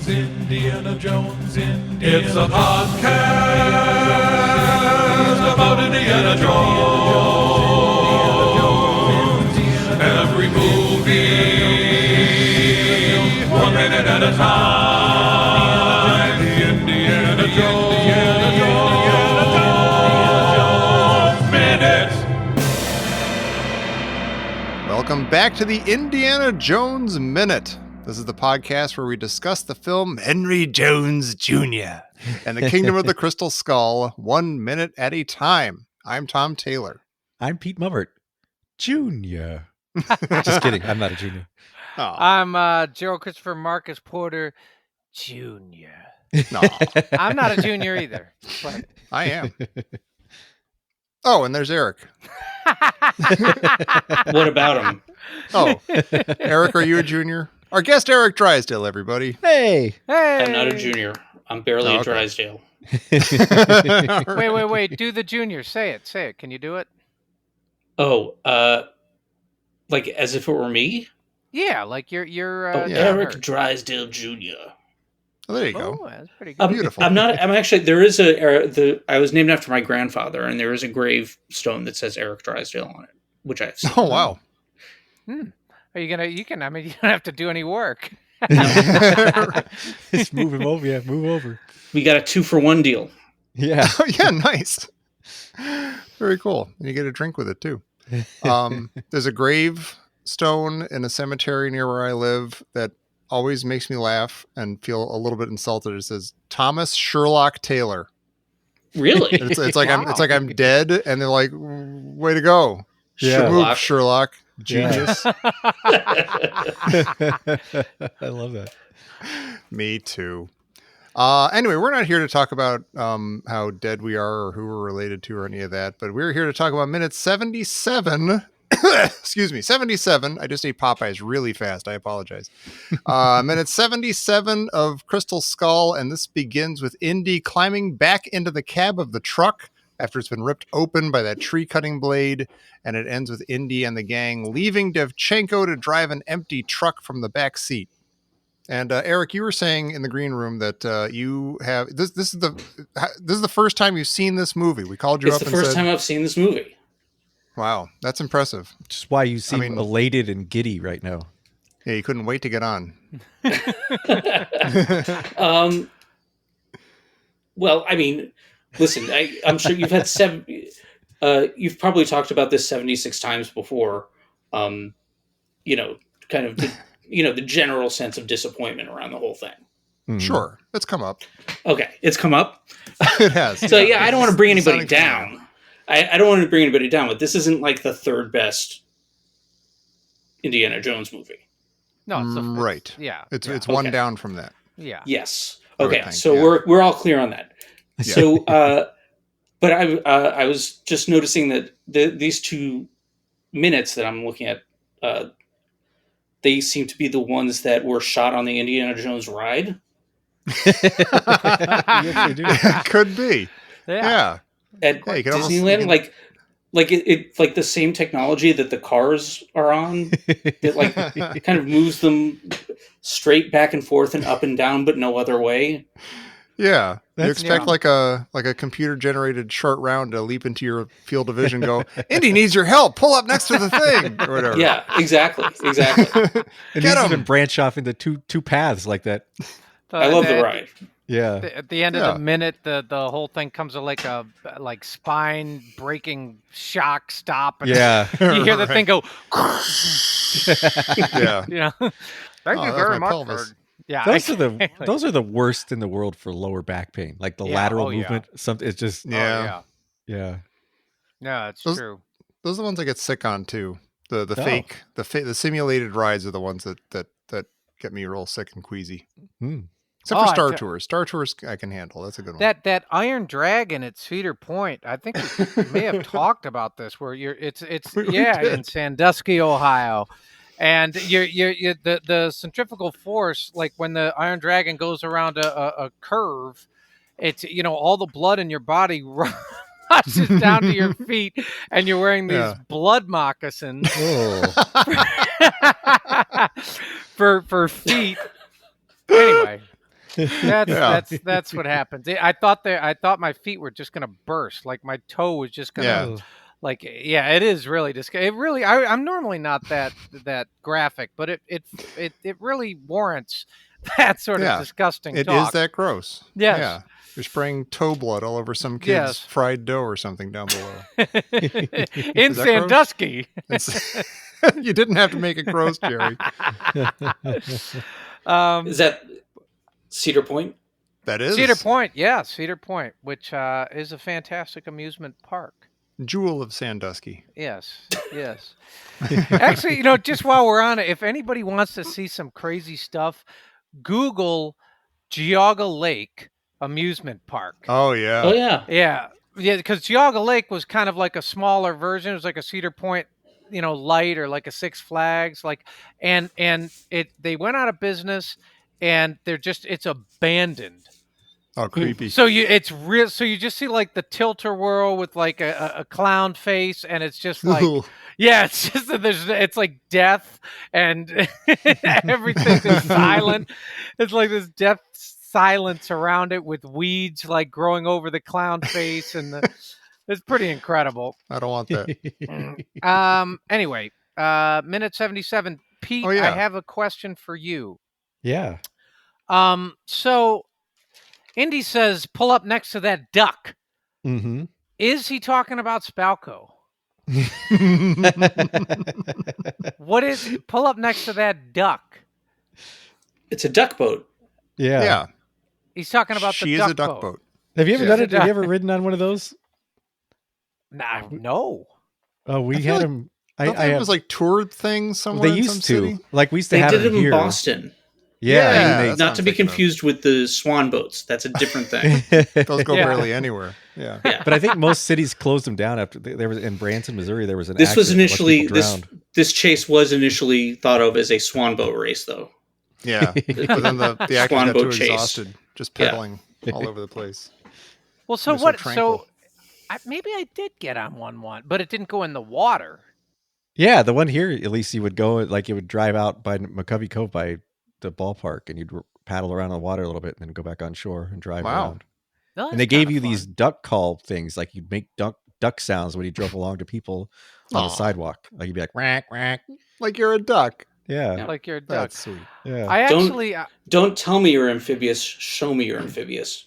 Indiana Jones, Indiana. It's a podcast about Indiana Jones. Every movie, 1 minute at a time. Indiana Jones Minute. Welcome back to the Indiana Jones Minute. This is the podcast where we discuss the film Henry Jones Jr. and the Kingdom of the Crystal Skull 1 minute at a time. I'm Tom Taylor. I'm Pete Mummert, Jr. Just kidding. I'm not a junior. Oh, I'm Gerald Christopher Marcus Porter Jr. no, I'm not a junior either. But... I am. Oh, and there's Eric. What about him? Oh, Eric, are you a junior? Our guest, Eric Drysdale, everybody. Hey. Hey! I'm not a junior. I'm barely a Drysdale. Wait. Do the junior. Say it. Can you do it? Oh, like as if it were me? Yeah, like you're yeah. Eric Drysdale Jr. Oh, there you go. Oh, that's pretty good. Beautiful. I'm actually, there is I was named after my grandfather, and there is a gravestone that says Eric Drysdale on it, which I've seen. Oh, wow. Are you gonna? You don't have to do any work. Just move him over. Yeah, move over. We got a 2-for-1 deal. Yeah. Oh, yeah, nice. Very cool. And you get a drink with it, too. There's a gravestone in a cemetery near where I live that always makes me laugh and feel a little bit insulted. It says Thomas Sherlock Taylor. Really? It's like Wow. I'm dead, and they're like, "Way to go, Yeah. Move, Sherlock, genius." I love that. Me too. Anyway, we're not here to talk about how dead we are or who we're related to or any of that, but we're here to talk about minute 77. Excuse me, 77. I just ate Popeyes really fast. I apologize. Minute 77 of Crystal Skull, and this begins with Indy climbing back into the cab of the truck after it's been ripped open by that tree-cutting blade, and it ends with Indy and the gang leaving Devchenko to drive an empty truck from the back seat. And Eric, you were saying in the green room that you have this is the first time you've seen this movie. We called you It's up the and first said, time I've seen this movie. "Wow, that's impressive." Just why you seem elated and giddy right now. Yeah, you couldn't wait to get on. Well, I mean, listen, I'm sure you've had you've probably talked about this 76 times before. Kind of the general sense of disappointment around the whole thing. Mm. Sure, it's come up. Okay, it's come up. It has. So yeah, I don't want to bring anybody Sounding down. I don't want to bring anybody down, but this isn't like the third best Indiana Jones movie. No, it's right. Yeah, It's one Okay. down from that. yeah. Yes. I would Okay, think, so yeah. we're all clear on that. Yeah. So, but I was just noticing that these 2 minutes that I'm looking at, they seem to be the ones that were shot on the Indiana Jones ride. Yes, they do. Could be. Yeah. Yeah, At you can almost- Disneyland, you can- like it like the same technology that the cars are on, that like kind of moves them straight back and forth and up and down, but no other way. Yeah. You That's- expect like a computer generated short round to leap into your field of vision, go, "Indy needs your help, pull up next to the thing," or whatever. Yeah, exactly. It Get needs 'em. to branch off into two paths like that. I love the ride. Yeah. At the end Yeah. of the minute, the whole thing comes to like a spine breaking shock stop. And Yeah. you hear the thing go. Yeah. You know. Thank Oh, you that was very my much. pelvis. Yeah. Those are the worst in the world for lower back pain. Like the Yeah, lateral oh, yeah. movement. Something it's just Yeah. yeah. No, it's Those- true. Those are the ones I get sick on too. The Oh. fake, the simulated rides are the ones that get me real sick and queasy. Hmm. Except Oh, for I Star te- Tours. Star Tours I can handle. That's a good one. That Iron Dragon at Cedar Point, I think we may have talked about this. Where it's We yeah did. in Sandusky, Ohio, and the centrifugal force, like when the Iron Dragon goes around a curve, it's all the blood in your body rushes down to your feet, and you're wearing these Yeah. blood moccasins Oh. for feet. Anyway. That's what happens. I thought my feet were just gonna burst, like my toe was just gonna, Yeah. like, yeah, it is really disgusting. It really, I'm normally not that graphic, but it really warrants that sort Yeah. of disgusting It talk. is that gross. Yes. Yeah. You're spraying toe blood all over some kid's Yes. fried dough or something down below. In Is that gross? Sandusky. It's- you didn't have to make it gross, Jerry. Is that Cedar Point? That is Cedar Point, yeah, Cedar Point, which is a fantastic amusement park. Jewel of Sandusky. Yes, yes. Actually, just while we're on it, if anybody wants to see some crazy stuff, Google Geauga Lake Amusement Park. Oh yeah. Oh yeah. Yeah, because Geauga Lake was kind of like a smaller version. It was like a Cedar Point, light, or like a Six Flags, and they went out of business, and it's abandoned. Oh, creepy. So it's real. So you just see like the tilt-a-whirl with like a clown face, and it's just like, yeah, it's just that it's like death, and everything is silent. It's like this death silence around it with weeds like growing over the clown face, and it's pretty incredible. I don't want that. Anyway, minute 77. Pete, Oh, yeah. I have a question for you. Yeah. So Indy says, pull up next to that duck. Mm-hmm. Is he talking about Spalko? What is pull up next to that duck? It's a duck boat. Yeah. Yeah. He's talking about She the is duck a duck boat. Have you ever Yeah. done it? Have you ever ridden on one of those? Nah, no. Oh, we I feel had like- them. Don't they have this like toured thing somewhere They in some used to. city? Like we used to They have did them it in here. Boston. Yeah. Yeah, and that's Not what to I'm be thinking of. confused with the swan boats. That's a different thing. Those go Yeah. barely anywhere. Yeah. Yeah. But I think most cities closed them down after there was in Branson, Missouri. There was an. This was accident, a bunch of initially people drowned. this chase was initially thought of as a swan boat race, though. Yeah. But then the actor Swan got too boat chase. exhausted, just Yeah. pedaling all over the place. Well, so They're so what? tranquil. Maybe I did get on one, but it didn't go in the water. Yeah, the one here, at least you would go, like you would drive out by McCovey Cove by the ballpark and you'd paddle around on the water a little bit and then go back on shore and drive Wow. around. No, And they that's gave kinda you fun. these duck call things, like you'd make duck sounds when you drove along to people on Aw. the sidewalk. Like you'd be like, quack, quack. Like you're a duck. Yeah, like your duck. That's sweet. yeah. I Don't- actually, Don't tell me you're amphibious. Show me you're amphibious.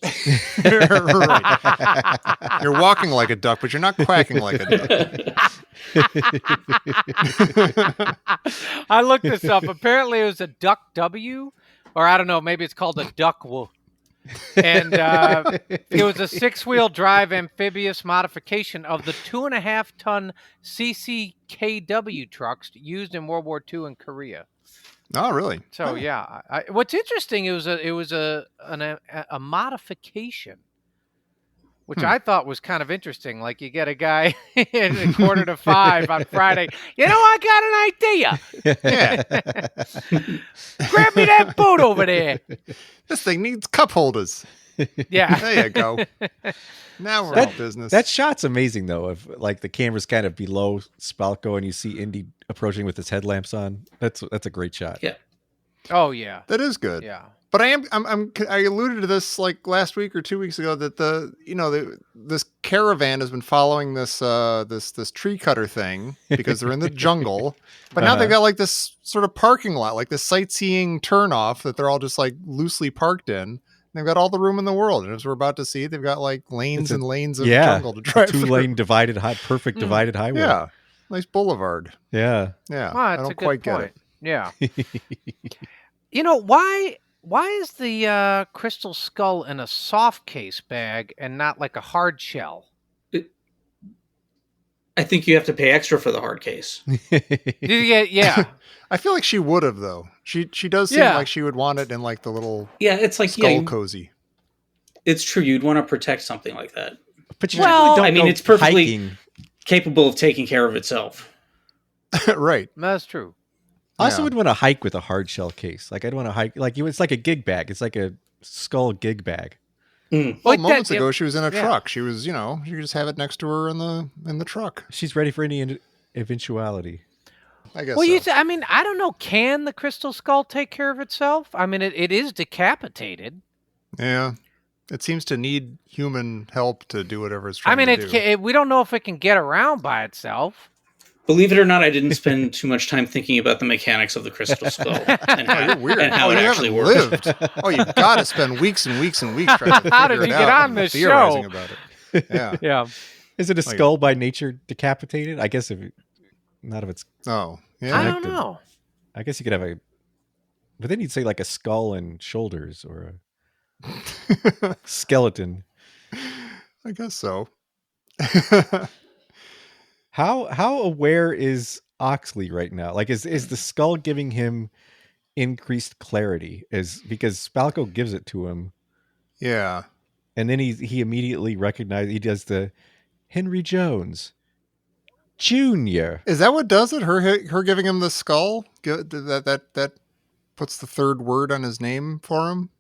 Right. You're walking like a duck, but you're not quacking like a duck. I looked this up. Apparently, it was a duck W, or I don't know. Maybe it's called a duck W. And it was a 6-wheel drive amphibious modification of the 2.5-ton CCKW trucks used in World War II in Korea. Oh, really? So yeah, what's interesting, it was a modification, which I thought was kind of interesting. Like you get a guy at 4:45 on Friday. I got an idea. Yeah. Grab me that boat over there. This thing needs cup holders. Yeah. There you go. Now we're That- all business. That shot's amazing, though. Of like the camera's kind of below Spalko and you see Indy approaching with his headlamps on. That's a great shot. Yeah. Oh yeah. That is good. Yeah. But I alluded to this like last week or 2 weeks ago that this caravan has been following this tree cutter thing because they're in the jungle. But now they've got like this sort of parking lot, like this sightseeing turnoff that they're all just like loosely parked in. They've got all the room in the world, and as we're about to see, they've got like lanes and lanes of jungle to drive through. 2-lane divided perfect divided highway. Yeah, nice boulevard. Yeah. Yeah, Well, I that's a don't good quite point. get it. Yeah. Why is the crystal skull in a soft case bag and not like a hard shell? I think you have to pay extra for the hard case. Yeah. I feel like she would have though. She does seem Yeah. like she would want it in like the little Yeah, it's like skull cozy. it's true. You'd want to protect something like that. But you Well, typically don't I mean, go it's perfectly- hiking. Capable of taking care of itself. Right. That's true. I also Yeah. would want to hike with a hard shell case. Like I'd want to hike like it's like a gig bag. It's like a skull gig bag. Mm. Well, Like moments that- ago, she was in a yeah. truck. She was, she could just have it next to her in the truck. She's ready for any eventuality. I guess. Well, so. I don't know. Can the crystal skull take care of itself? I mean, it is decapitated. Yeah. It seems to need human help to do whatever it's I trying mean, to do. we don't know if it can get around by itself. Believe it or not, I didn't spend too much time thinking about the mechanics of the crystal skull and Oh, you're weird. and how it you actually haven't works. lived. Oh, you've got to spend weeks and weeks and weeks trying to How figure did it you out get on and this theorizing show? about it. Yeah. Yeah. Is it a skull by nature decapitated? I guess not if it's. Oh, I yeah. don't know. I guess you could have but then you'd say like a skull and shoulders or a skeleton. I guess so. How aware is Oxley right now? Like, is the skull giving him increased clarity? Because Spalko gives it to him, Yeah. and then he immediately recognizes. He does the Henry Jones Jr. Is that what does it? Her giving him the skull? That puts the third word on his name for him?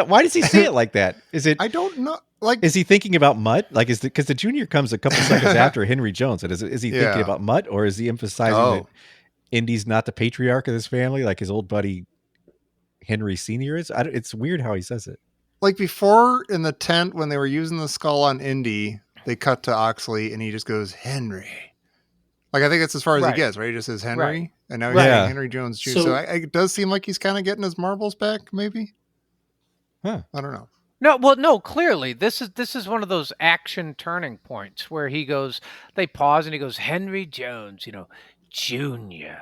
Why does he say it like that? Is it? I don't know. Like, Is he thinking about Mutt? Like, because the Junior comes a couple seconds after Henry Jones, and is he thinking about Mutt, or is he emphasizing that Indy's not the patriarch of this family, like his old buddy Henry Senior is? It's weird how he says it. Like before in the tent when they were using the skull on Indy, they cut to Oxley and he just goes Henry. Like I think that's as far as he gets, right? He just says Henry, Right. and now he's saying Henry Jones Jr. So, it does seem like he's kind of getting his marbles back, maybe. Huh? I don't know. No, clearly this is one of those action turning points where they pause and he goes, Henry Jones, Junior.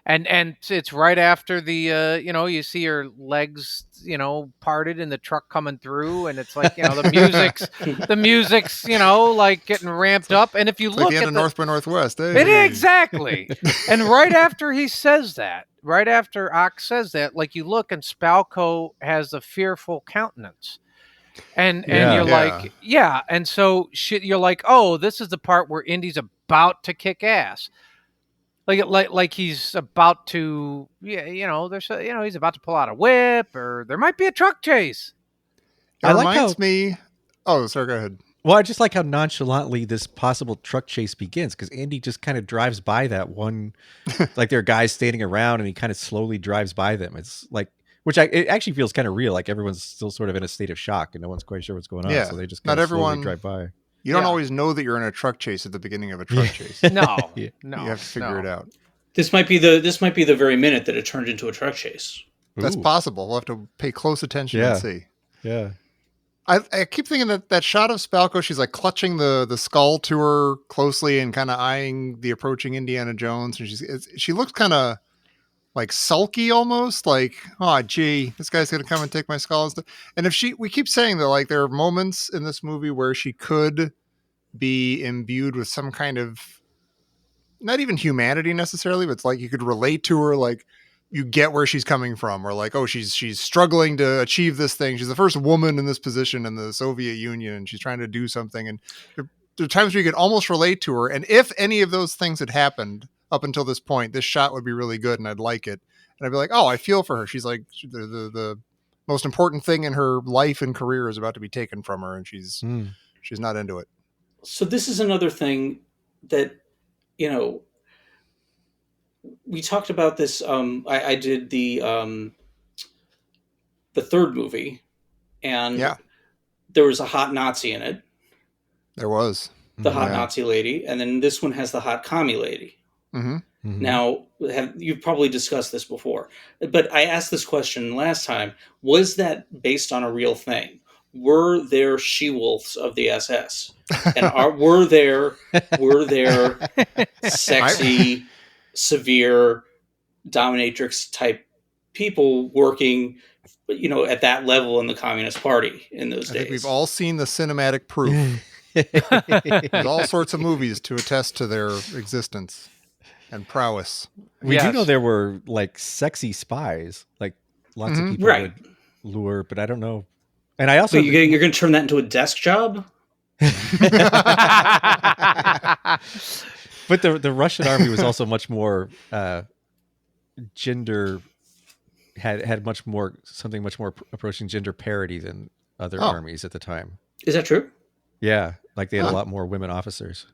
And it's right after the you see her legs, parted and the truck coming through, and it's like, the music's, like getting ramped up. And if you look like the end at of North by Northwest, exactly. And right after he says that, right after Ox says that, like you look and Spalko has a fearful countenance. And you're like, and so you're like, oh, this is the part where Indy's about to kick ass, like he's about to, he's about to pull out a whip, or there might be a truck chase. It reminds me. Oh, sorry, go ahead. Well, I just like how nonchalantly this possible truck chase begins, because Andy just kind of drives by that one, like there are guys standing around, and he kind of slowly drives by them. It's like. It actually feels kind of real, like everyone's still sort of in a state of shock and no one's quite sure what's going on. Yeah, so they just kind of slowly drive by. You don't always know that you're in a truck chase at the beginning of a truck chase. No, you have to figure it out. This might be the very minute that it turned into a truck chase. That's possible. We'll have to pay close attention and see. Yeah. I keep thinking that shot of Spalko, she's like clutching the skull to her closely and kind of eyeing the approaching Indiana Jones, and she looks kind of like sulky almost, like, oh gee, this guy's gonna come and take my skull and stuff. And we keep saying that like there are moments in this movie where she could be imbued with some kind of, not even humanity necessarily, but it's like you could relate to her, like you get where she's coming from, or like, oh, she's struggling to achieve this thing. She's the first woman in this position in the Soviet Union, and she's trying to do something. And there are times where you could almost relate to her. And if any of those things had happened up until this point, this shot would be really good and I'd like it. And I'd be like, oh, I feel for her. She's like, the most important thing in her life and career is about to be taken from her, and she's not into it. So this is another thing that, we talked about this. I did the third movie, and there was a hot Nazi in it. There was. The hot Nazi lady. And then this one has the hot commie lady. Mm-hmm. Mm-hmm. Now, you've probably discussed this before, but I asked this question last time. Was that based on a real thing? Were there she-wolves of the SS? And were there sexy, severe dominatrix type people working, at that level in the Communist Party in those days? I think we've all seen the cinematic proof. There's all sorts of movies to attest to their existence and prowess. We do know there were like sexy spies, like lots of people would lure, but I don't know. And I also you're going to turn that into a desk job. But the Russian army was also much more gender had much more approaching gender parity than other armies at the time. Is that true? Yeah, like they had a lot more women officers.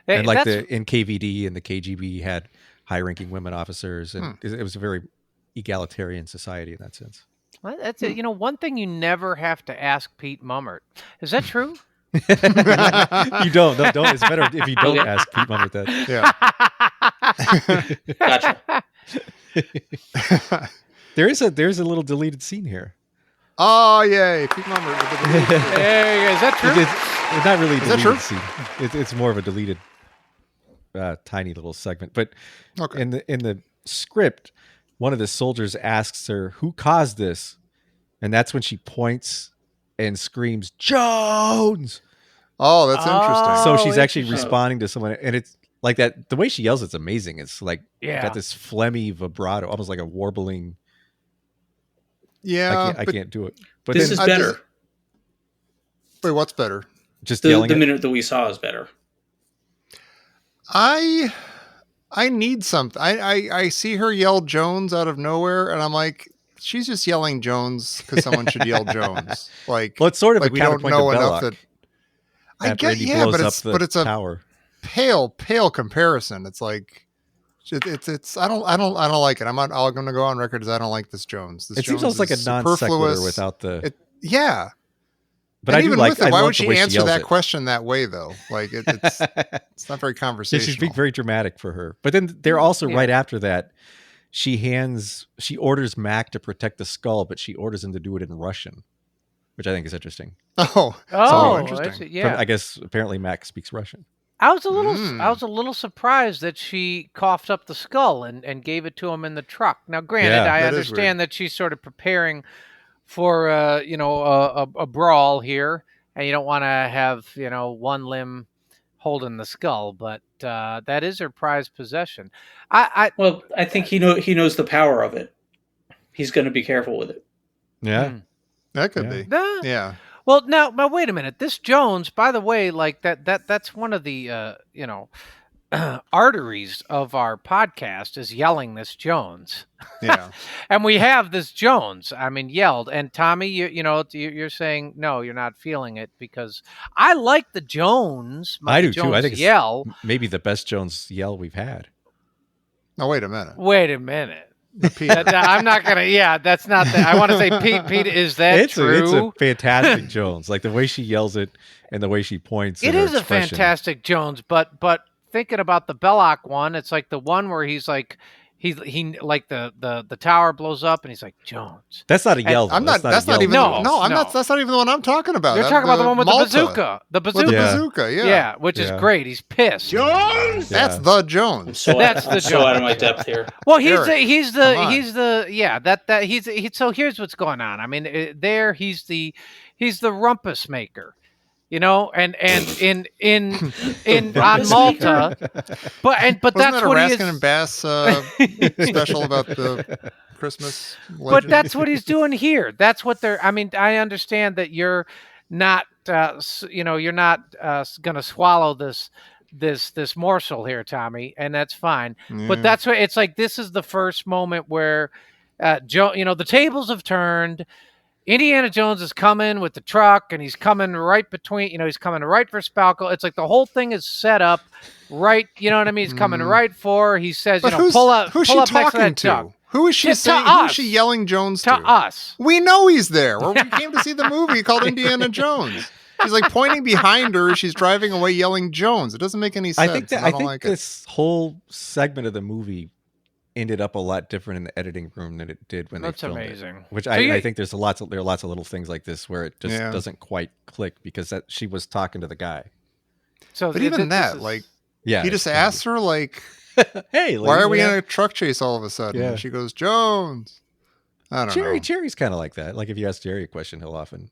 And like the NKVD and the KGB had high-ranking women officers, and it was a very egalitarian society in that sense. Well, that's it. One thing you never have to ask Pete Mummert. Is that true? You don't. It's better if you don't Okay. ask Pete Mummert that. Yeah. Gotcha. There's a little deleted scene here. Oh, yay. Pete Mummer. There you go. Is that true? It's not really a Is that deleted true? scene. It's more of a deleted, tiny little segment. But Okay. in the script, one of the soldiers asks her, "Who caused this?" And that's when she points and screams, "Jones!" Oh, that's interesting. So she's actually interesting. responding to someone, and it's like that. The way she yells, it's amazing. It's like Yeah. got this phlegmy vibrato, almost like a warbling. Yeah. I can't do it. But This then is I better. just- Wait, what's better? just The yelling. it. minute that we saw is better. I need something. I see her yell Jones out of nowhere, and I'm like, she's just yelling Jones because someone should yell Jones. Like, Well, it's sort of like a we don't counterpoint know to enough Belloc. that. I After get, Indy yeah, blows but up it's the a tower. pale comparison. It's like, it's I don't like it. I'm going to go on record as I don't like this Jones. This It seems Jones almost like a is non sequitur superfluous. without the. Yeah. But And I do even like. with it, I why love would the she way answer yells that it. question that way though? Like it's not very Yeah, conversational. she's being very dramatic for her. But then they're also Yeah. right after that. She orders Mac to protect the skull, but she orders him to do it in Russian, which I think is interesting. Oh, Oh, interesting. yeah. I guess apparently Mac speaks Russian. I was a little surprised that she coughed up the skull and gave it to him in the truck. Now, granted, Yeah, I that is understand that she's sort of preparing for a brawl here, and you don't want to have one limb holding the skull, but that is her prized possession. Well, I think he knows the power of it. He's going to be careful with it. Yeah. That could Yeah. be. Nah. Yeah. Well, now wait a minute. This Jones, by the way, like that's one of the arteries of our podcast is yelling this Jones. Yeah. And we have this Jones, I mean, yelled. And Tommy, you're saying, no, you're not feeling it because I like the Jones. I the do too. I Jones think it's yell. maybe the best Jones yell we've had. No, wait a minute. Wait a minute. Peter. I'm not going to, yeah, that's not that. I want to say, Pete, is that It's true? a fantastic Jones. Like the way she yells it and the way she points. It and her is a expression. fantastic Jones, but thinking about the Belloc one, it's like the one where he's like, he like the tower blows up and he's like Jones. That's not a yell. though. I'm not. That's a not yell. even. No, No, I'm no. not. That's not even the one I'm talking about. You're talking about the one with Malta. the bazooka. The With bazooka. the Yeah. bazooka. Yeah. Yeah, which is Yeah. great. He's pissed. Jones. That's Yeah. the I'm Jones. so That's I'm the so joke. out of my depth here. Well, Eric, he's come on. so here's what's going on. I mean, he's the rumpus maker. And in on rumpus Malta, but Wasn't that's that a what he Raskin and is. Bass special about the Christmas legend? But that's what he's doing here. That's what they're. I mean, I understand that you're not. You're not going to swallow this morsel here, Tommy, and that's fine. Yeah. But that's what it's like. This is the first moment where Joe. The tables have turned. Indiana Jones is coming with the truck, and he's coming right between. He's coming right for Spalko. It's like the whole thing is set up right. You know what I mean? He's coming right for. He says, But pull up. who's pull she up next to talking that truck. Who is she To saying? Who is us. she yelling Jones To us. We know he's there. We came to see the movie called Indiana Jones. She's like pointing behind her as she's driving away, yelling Jones. It doesn't make any sense. I think and I don't think like it. this whole segment of the movie ended up a lot different in the editing room than it did when That's they filmed amazing. it. Which So I think there are lots of little things like this where it just Yeah. doesn't quite click because she was talking to the guy. So, But even that, like, Yeah, he it's just kinda asked her, like, weird. Hey, why lady, are we what in a truck chase all of a sudden? Yeah. And she goes, Jones. I don't know. Jerry's kind of like that. Like if you ask Jerry a question, he'll often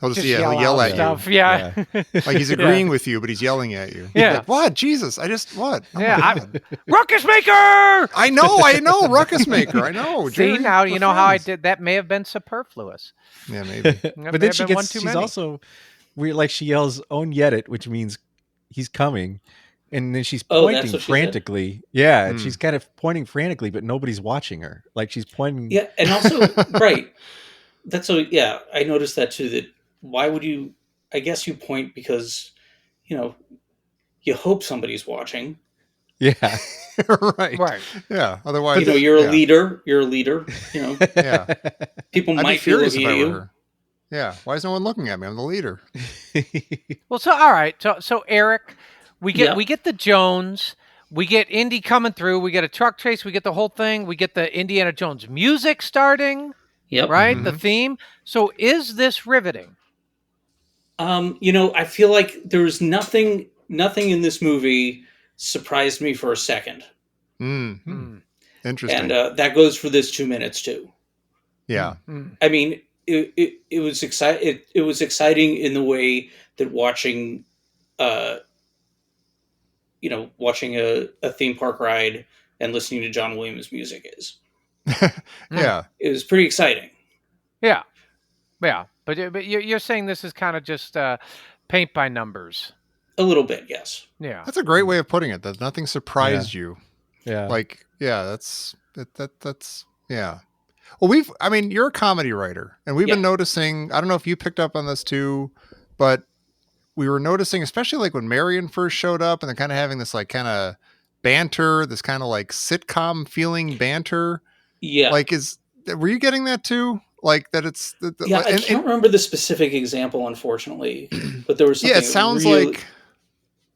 He'll just, just he'll yell yell out at stuff. you. Yeah. Like he's agreeing with you, but he's yelling at you. He's Yeah. like, what? Jesus, what? Oh my Yeah, God. Ruckus Maker. I know, Ruckus Maker. I know. See, Jerry, now you we're know how I friends. did. That may have been superfluous. Yeah, maybe. That may but then have been one too she's many. also weird. Like she yells "On yet it," which means he's coming, and then she's Oh, that's pointing what she said? frantically. Yeah, and Hmm. she's kind of pointing frantically, but nobody's watching her. Like she's pointing. Yeah, and also right. That's so. Yeah, I noticed that too. That why would you? I guess you point because you hope somebody's watching, Yeah. Right. Right. Yeah. Otherwise, You know, you're yeah. a leader. You're a leader. You know, Yeah. people I'd be might be furious if looking I at were you. her. Yeah. Why is no one looking at me? I'm the leader. Well, so all right. So Eric, we Yeah. get the Jones, we get Indy coming through, we get a truck chase, we get the whole thing, we get the Indiana Jones music starting, Yep. right? The Mhm. theme. So is this riveting? You know, I feel like there's nothing in this movie surprised me for a second, Mm. Mm, Interesting. and that goes for this 2 minutes too. yeah. mm. I mean, it was exciting. It was exciting in the way that watching, uh, you know, watching a theme park ride and listening to John Williams music is. Yeah. It was pretty exciting. Yeah. Yeah. But you're saying this is kind of just paint by numbers. A little bit, yes. Yeah. That's a great way of putting it. That nothing surprised you. Yeah. Like, yeah, that's yeah. Well, I mean, you're a comedy writer, and we've been Yeah. noticing. I don't know if you picked up on this too, but we were noticing, especially like when Marion first showed up, and they're kind of having this like kind of banter, this kind of like sitcom feeling banter. Yeah. Like, were you getting that too? Like that it's Yeah, I can't remember the specific example, unfortunately, but there was something. yeah, it sounds really, like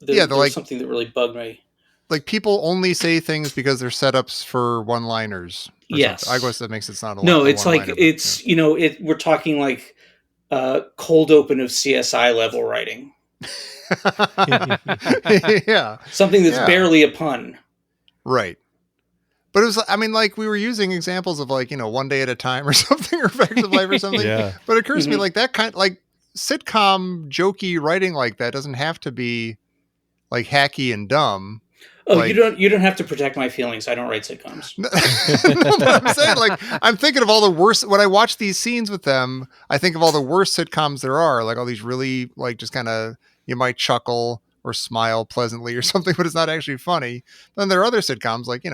there they're was like something that really bugged me. like people only say things because they're setups for one-liners. Or Yes. something. I guess that makes it's not a No, a it's like one-liner, but, it's you know we're talking like cold open of CSI level writing, yeah, something that's Yeah. barely a pun. right. But it was, I mean, like we were using examples of like, One Day at a Time or something, or Facts of Life or something. Yeah. But it occurs to me Mhm. like that kind, like sitcom jokey writing like that doesn't have to be like hacky and dumb. Oh, Like- you don't have to protect my feelings. I don't write sitcoms. No, but I'm saying, like, I'm thinking of all the worst. When I watch these scenes with them, I think of all the worst sitcoms there are. Like all these really, like, just kind of you might chuckle or smile pleasantly or something, but it's not actually funny. Then there are other sitcoms like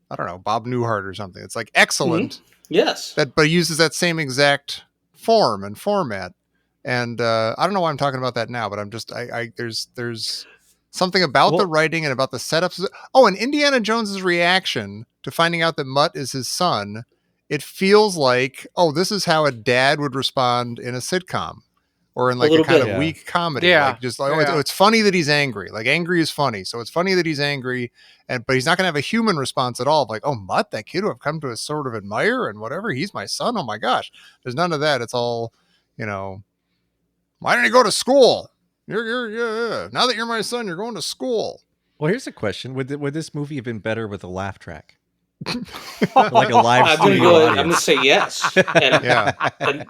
I don't know, Bob Newhart or something. It's like excellent Yes. but uses that same exact form and format. And I don't know why I'm talking about that now, but I'm just there's something about the Well- writing and about the setups. Oh, and Indiana Jones's reaction to finding out that Mutt is his son, it feels like, oh, this is how a dad would respond in a sitcom or in like a little kind bit. of Yeah. weak comedy. Yeah. Like just like, Yeah. it's funny that he's angry. Like angry is funny. So it's funny that he's angry, but he's not going to have a human response at all. Of like, oh, Mutt, that kid who I've come to sort of admire and whatever. He's my son. Oh my gosh. There's none of that. It's all, why didn't he go to school? Yeah. Now that you're my son, you're going to school. Well, here's a question: Would this movie have been better with a laugh track, like a live I'm gonna studio go. I'm audience? gonna say yes. And, Yeah. and,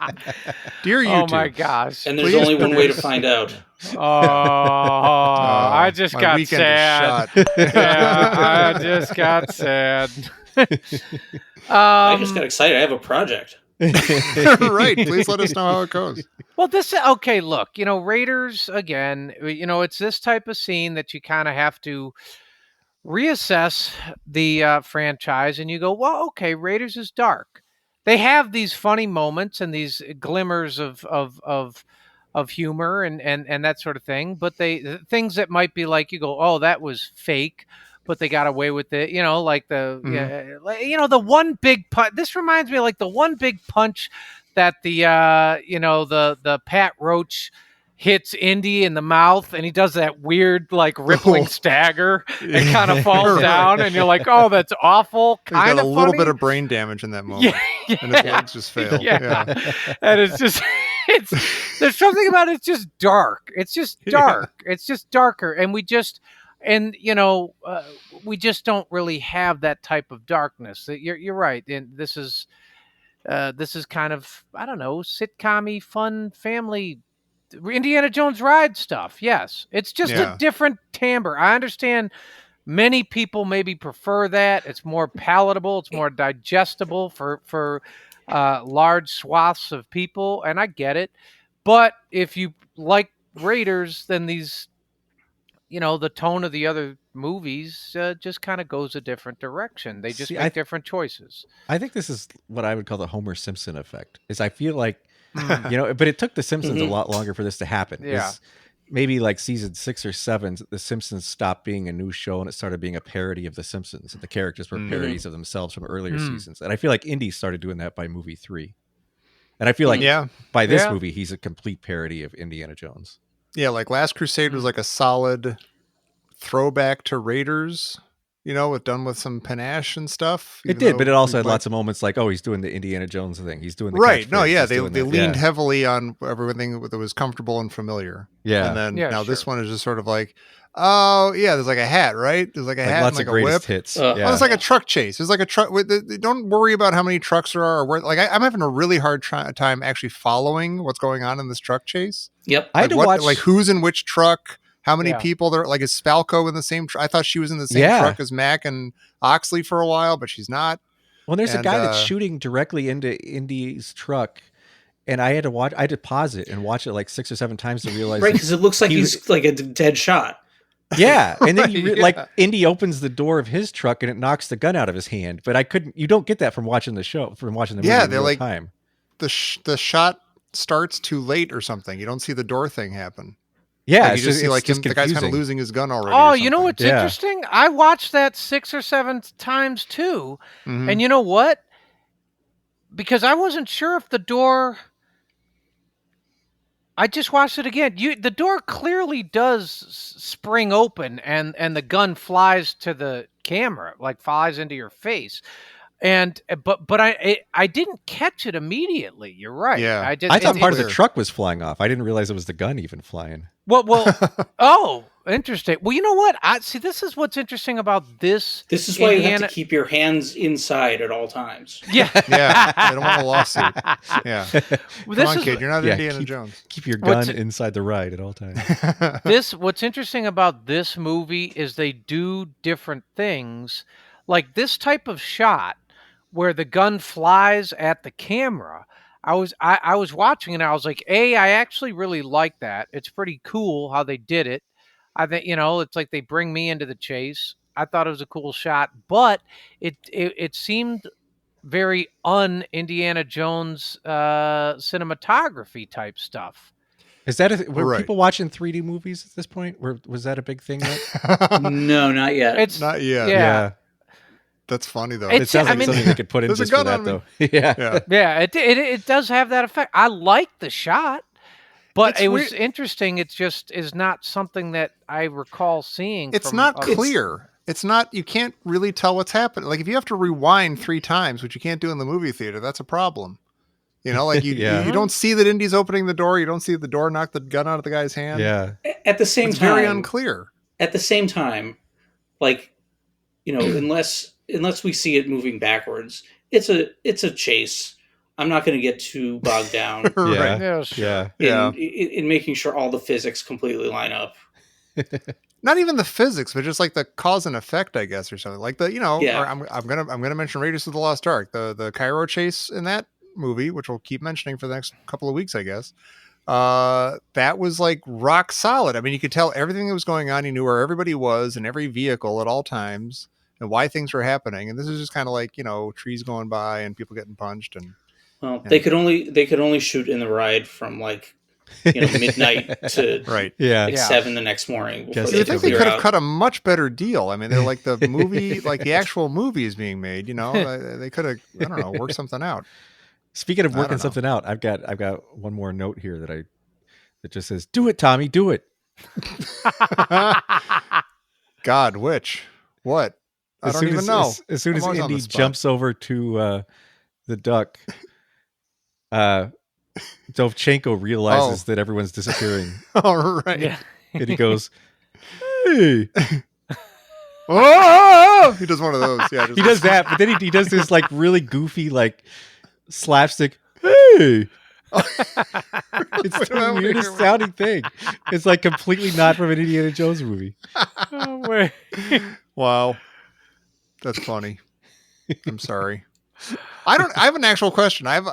Dear Oh YouTube. my gosh. and there's Please only one way to produce. find out. Oh, I just my got weekend sad. is shot. Yeah, I just got sad. I just got excited. I have a project. Right. Please let us know how it goes. Well, okay, look, Raiders, again, it's this type of scene that you kind of have to reassess the franchise, and you go, well, okay, Raiders is dark. They have these funny moments and these glimmers of humor and that sort of thing, but things that might be like, you go, oh, that was fake, but they got away with it, like the one big punch. This reminds me of like the one big punch that the Pat Roach hits Indy in the mouth, and he does that weird like rippling stagger and kind of falls Right. down, and you're like, oh, that's awful. He's got Kind a of little funny. bit of brain damage in that moment. Yeah, And his legs just fail. yeah. And it's just there's something about it's just dark. It's just dark. It's just darker, and we just don't really have that type of darkness. You're right, and this is kind of, I don't know, sitcom-y, fun family Indiana Jones ride stuff. Yes, it's just Yeah. a different timbre. I understand many people maybe prefer that. It's more palatable. It's more digestible for large swaths of people, and I get it. But if you like Raiders, then these, the tone of the other movies just kind of goes a different direction. They just See, make different choices. I think this is what I would call the Homer Simpson effect. Is I feel like Mm. but it took the Simpsons Mhm. a lot longer for this to happen. Yeah. maybe like season 6 or 7, The Simpsons stopped being a new show and it started being a parody of The Simpsons. And the characters were parodies of themselves from earlier seasons. And I feel like Indy started doing that by movie 3. And I feel like by this movie, he's a complete parody of Indiana Jones. Yeah, like Last Crusade was like a solid throwback to Raiders, done with some panache and stuff. It did, but it also had lots of moments like, oh, he's doing the Indiana Jones thing. He's doing the right. No, catchphrase. yeah, He's they doing that. leaned heavily on everything that was comfortable and familiar. Yeah. And then now sure. this one is just sort of like, oh yeah, there's like a hat, right? There's like a hat, lots and like of a greatest whip. hits. Well, it's like a truck chase. There's like a truck. Don't worry about how many trucks there are. Or where, like I'm having a really hard time actually following what's going on in this truck chase. Yep. I had to watch like who's in which truck. How many people there? Like, is Spalko in the same truck? I thought she was in the same truck as Mac and Oxley for a while, but she's not. Well, there's a guy that's shooting directly into Indy's truck, and I had to pause it and watch it like 6 or 7 times to realize. Right, because it looks like he's like a dead shot. Yeah, and then like Indy opens the door of his truck and it knocks the gun out of his hand. But I couldn't. You don't get that from watching the show, from watching the movie. Yeah, in they're real like time. The shot starts too late or something. You don't see the door thing happen. Yeah, you just see like just the guy's kind of confusing. losing his gun already. Oh, you know what's interesting? I watched that 6 or 7 times too. Mm-hmm. And you know what? Because I wasn't sure if the door... I just watched it again. The door clearly does spring open and the gun flies to the camera, like flies into your face. But I didn't catch it immediately. You're right. Yeah. I thought part of the truck was flying off. I didn't realize it was the gun even flying. Well, oh, interesting. Well, you know what? See, this is what's interesting about this. This is why you have to keep your hands inside at all time. Yeah. Yeah. They don't want a lawsuit. Yeah. Well, Come on, kid. You're not Indiana Jones. Keep your gun inside the ride at all times. What's interesting about this movie is they do different things. Like this type of shot where the gun flies at the camera. I was watching and I was like, I actually really like that. It's pretty cool how they did it. I think, it's like they bring me into the chase. I thought it was a cool shot, but it seemed very un-Indiana Jones cinematography type stuff. Is that were people watching 3D movies at this point? Was that a big thing yet? No, not yet. It's not yet. Yeah. That's funny though. It sounds like something they could put in just for that though. Yeah. It does have that effect. I like the shot, but it was interesting. It just is not something that I recall seeing. It's not clear. It's not. You can't really tell what's happening. Like if you have to rewind 3 times, which you can't do in the movie theater, that's a problem. Like you don't see that Indy's opening the door. You don't see the door knock the gun out of the guy's hand. Yeah. At the same time, very unclear. At the same time, like unless we see it moving backwards, it's a chase. I'm not going to get too bogged down. Right. Yeah, sure. In making sure all the physics completely line up. Not even the physics, but just like the cause and effect, I guess, or something like or I'm gonna mention Raiders of the Lost Ark, the Cairo chase in that movie, which we'll keep mentioning for the next couple of weeks, I guess. That was like rock solid. I mean, you could tell everything that was going on. You knew where everybody was in every vehicle at all times and why things were happening. And this is just kind of like, trees going by and people getting punched. And they could only shoot in the ride from like, midnight to right. 7 the next morning. I think they could have cut a much better deal. I mean, they're like the movie, like the actual movie is being made, they could have, I don't know, worked something out. Speaking of working something out, I've got one more note here that just says, "Do it, Tommy, do it." God, which? What? I don't even know. As soon as Indy jumps over to the duck, Dovchenko realizes that everyone's disappearing. All right. Yeah. And he goes, "Hey." Oh! He does one of those. Yeah, he does that, but then he does this like really goofy, like slapstick. Hey. It's the weirdest sounding thing. It's like completely not from an Indiana Jones movie. Oh, wait. Wow. That's funny. I'm sorry. I have an actual question. I have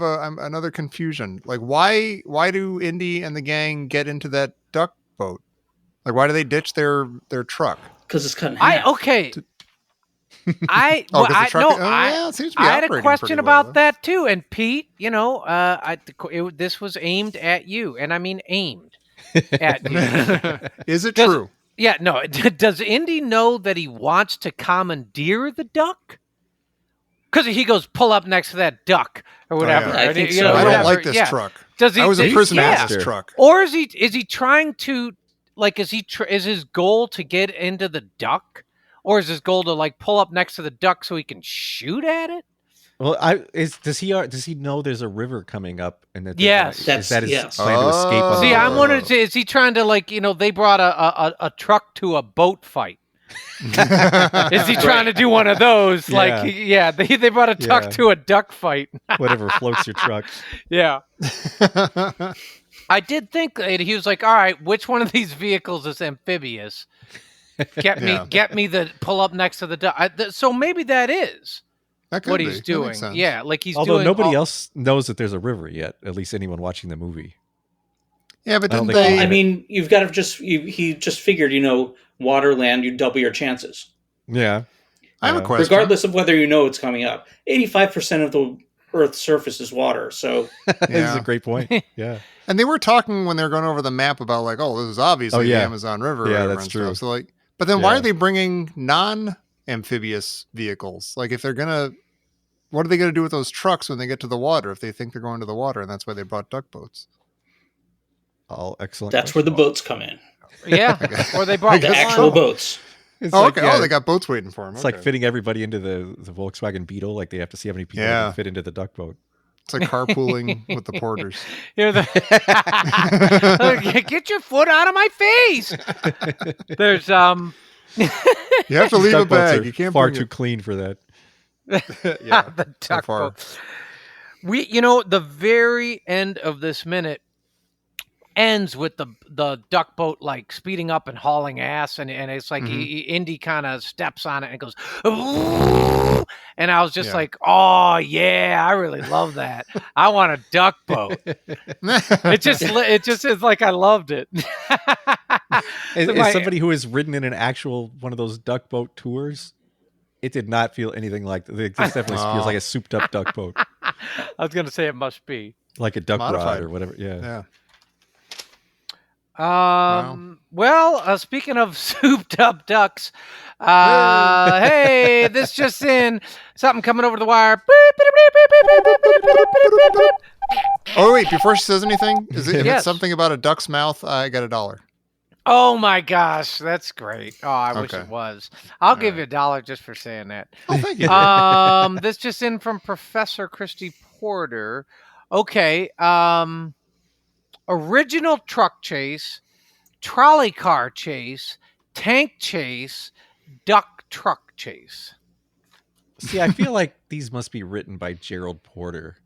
another confusion. Like why do Indy and the gang get into that duck boat? Like why do they ditch their truck? Because it's cut in half. I had a question about that too. And Pete, this was aimed at you, and I mean aimed. Is it Does- true? Yeah, no. Does Indy know that he wants to commandeer the duck? Because he goes, pull up next to that duck or whatever. I think You so. know, I don't whatever. like this Yeah. truck. Does he? I was a does- prisoner yeah. in this truck. Or is he trying to like? Is his goal to get into the duck, or is his goal to like pull up next to the duck so he can shoot at it? Well, does he know there's a river coming up and that Yes. is that his Yes. plan to escape? on See, the I'm river? wondering, is he trying to like they brought a truck to a boat fight? Is he trying to do one of those? Like, they brought a truck Yeah. to a duck fight. Whatever floats your truck. Yeah. I did think that he was like, all right, which one of these vehicles is amphibious? Get me the pull up next to the duck. So maybe that is That could what be. he's That doing. makes sense. Yeah, like he's Although doing. nobody else knows that there's a river yet, at least anyone watching the movie. Yeah, but I don't didn't think they? I mean, you've got to he just figured, water, land, you double your chances. Yeah. I have a question. Regardless of whether you know it's coming up. 85% of the Earth's surface is water, so This is Yeah. a great point. Yeah. And they were talking when they were going over the map about like, oh, this is obviously yeah. the Amazon River. or Yeah, whatever that's and true. Stuff. So like, but then why Yeah. are they bringing non-amphibious vehicles? Like, if they're gonna, what are they gonna do with those trucks when they get to the water? If they think they're going to the water, and that's why they brought duck boats. All excellent. that's where the questions. boats come in. Yeah, or they brought The guess actual so. boats. It's Oh, like, okay. yeah, Oh, they got boats waiting for them. it's like fitting everybody into the Volkswagen Beetle. Like they have to see how many people Yeah. can fit into the duck boat. It's like carpooling with the porters. You're the get your foot out of my face. There's You have to leave a Duck boats bag. are You can't far bring too it. clean for that. Yeah, the so duck far. boat. The very end of this minute ends with the duck boat like speeding up and hauling ass, and it's like Indy kind of steps on it and goes, "Ooh," and I was just Yeah. like, oh yeah, I really love that. I want a duck boat. It just is like I loved it. As, So as my- somebody who has ridden in an actual one of those duck boat tours, it did not feel anything like that. This definitely feels like a souped up duck boat, I was gonna say it must be. like a duck Modified. rod or whatever. Yeah. Yeah. Well, speaking of souped up ducks, hey, this just in, something coming over the wire. Oh wait, before she says anything, if Yes. it's something about a duck's mouth, I got $1. Oh my gosh, that's great. Oh, I wish Okay. it was. I'll give right. you $1 just for saying that. Oh, thank you. This just in from Professor Christy Porter. Okay. Original truck chase, trolley car chase, tank chase, duck truck chase. See, I feel like these must be written by Gerald Porter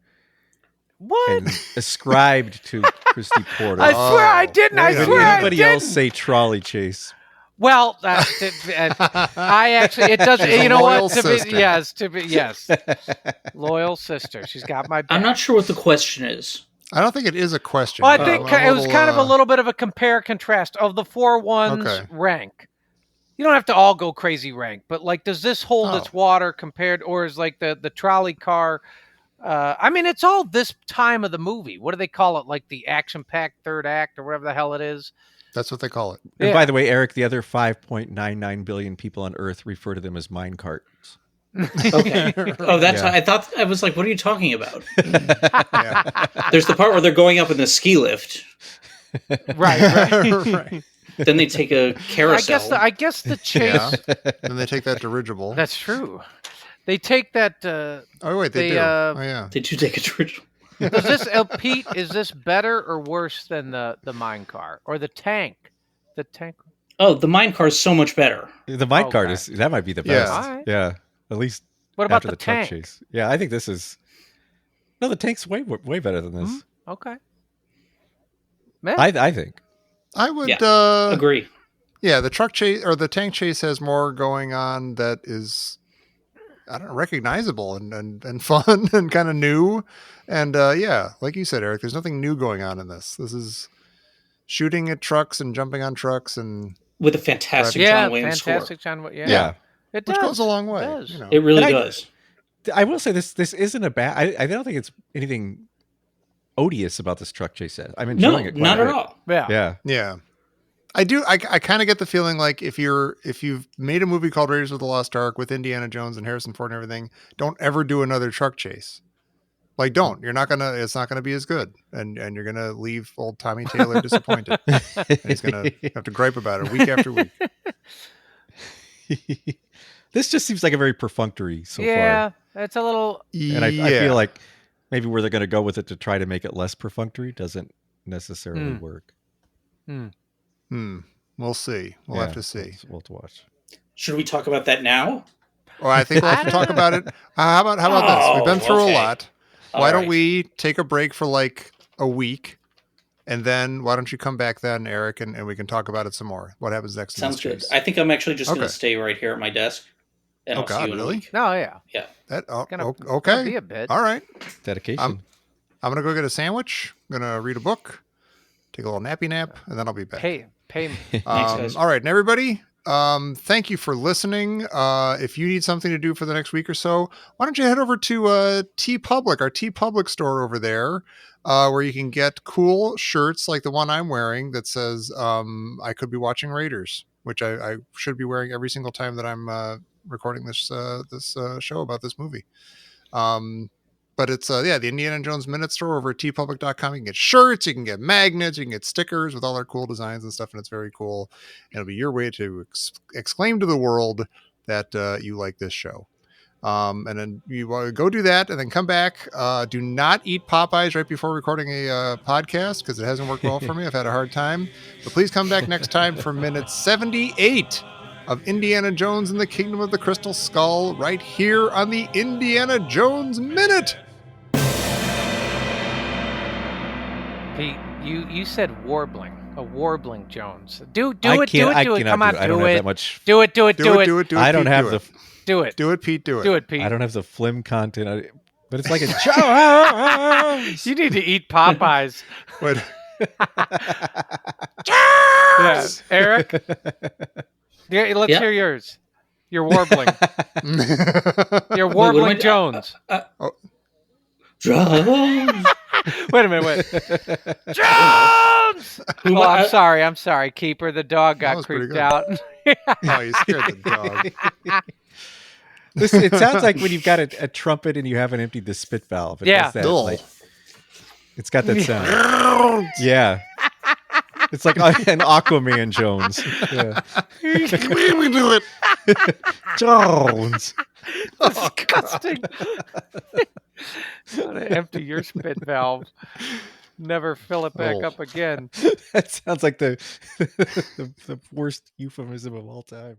What? and ascribed to Christy Porter. I swear I didn't. I wait a Would swear I anybody didn't. else say trolley chase? Well, I actually, it does. She's a You know loyal what? sister. Yes. Loyal sister. She's got my back. I'm not sure what the question is. I don't think it is a question. Well, I think I'm it was kind of a little bit of a compare contrast of the 4 ones Okay. rank. You don't have to all go crazy rank, but like, does this hold Oh. its water compared, or is like the trolley car? I mean, it's all this time of the movie. What do they call it? Like the action-packed third act, or whatever the hell it is. That's what they call it. And Yeah. by the way, Eric, the other 5.99 billion people on Earth refer to them as mine carts. Okay. Oh, that's Yeah. I thought I was like, what are you talking about? Yeah. There's the part where they're going up in the ski lift. Right. Right. Then they take a carousel. I guess the chase. Yeah. Then they take that dirigible. That's true. They take that. Oh wait, they they, do. uh, Oh yeah. They do take a dirigible. Does this, Pete? Is this better or worse than the mine car or the tank? The tank. Oh, the mine car is so much better. The mine cart Okay. is that might be the Yeah. best. Alright. Yeah, at least What about after the truck tank? chase. Yeah, I think this is. No, the tank's way better than this. Mhm. Okay. Man, I think. I would Agree. yeah, the truck chase or the tank chase has more going on that is I don't know, recognizable and fun and kind of new. And yeah, like you said, Eric, there's nothing new going on in this. This is shooting at trucks and jumping on trucks and With a fantastic yeah, John Williams fantastic score. John. Yeah. It which does. goes a long way. It does. You know. It really And does. I will say this isn't a bad. I don't think it's anything odious about this truck chase. I'm No, enjoying it. Quite not a at bit. all. Yeah. Yeah. Yeah. I do. I kind of get the feeling like if you've made a movie called Raiders of the Lost Ark with Indiana Jones and Harrison Ford and everything, don't ever do another truck chase. Like, don't. You're not gonna. It's not gonna be as good, and you're gonna leave old Tommy Taylor disappointed. And he's gonna have to gripe about it week after week. This just seems like a very perfunctory so Yeah, far. it's a little. And I feel like maybe where they're going to go with it to try to make it less perfunctory doesn't necessarily work. We'll see. We'll have to see. We'll have to watch. Should we talk about that now? Well, I think we'll have to talk about it. How about this? We've been through a lot. Why don't we take a break for like a week, and then why don't you come back then, Eric, and we can talk about it some more. What happens next? Sounds good. I think I'm actually just going to stay right here at my desk. And I'll see you in a week. No, yeah. Yeah. Okay. Be a bit. All right. Dedication. I'm gonna go get a sandwich. I'm gonna read a book, take a little nappy nap, and then I'll be back. Pay me. Thanks, guys. All right, and everybody, thank you for listening. If you need something to do for the next week or so, why don't you head over to TeePublic, our TeePublic store over there, where you can get cool shirts like the one I'm wearing that says I could be watching Raiders, which I should be wearing every single time that I'm recording this show about this movie. But it's the Indiana Jones Minute store over at tpublic.com. You can get shirts, you can get magnets, you can get stickers with all our cool designs and stuff, and it's very cool. And it'll be your way to exclaim to the world that you like this show. And then you go do that and then come back. Do not eat Popeyes right before recording a podcast because it hasn't worked well for me. I've had a hard time. But please come back next time for minute 78 of Indiana Jones and the Kingdom of the Crystal Skull right here on the Indiana Jones Minute. Pete, you said warbling. A warbling Jones. Do it. I Come on, do it. I don't have that much. Do it. Do it, I don't Pete, have do the. it. Do it. Do it, Pete. Do it. Do it, Pete. I don't have the flim content, but it's like a Jones. You need to eat Popeyes. Wait. Yeah. Eric? Yeah, let's hear yours. You're warbling. You're warbling Jones. Jones. Wait a minute. Jones! Oh, I'm sorry. Keeper, the dog got creeped out. Oh, you scared the dog. It sounds like when you've got a trumpet and you haven't emptied the spit valve. It does that, like, it's got that sound. Yeah. It's like an Aquaman Jones. Yeah. We do it. Jones. Disgusting. Gotta empty your spit valve. Never fill it back up again. That sounds like the worst euphemism of all time.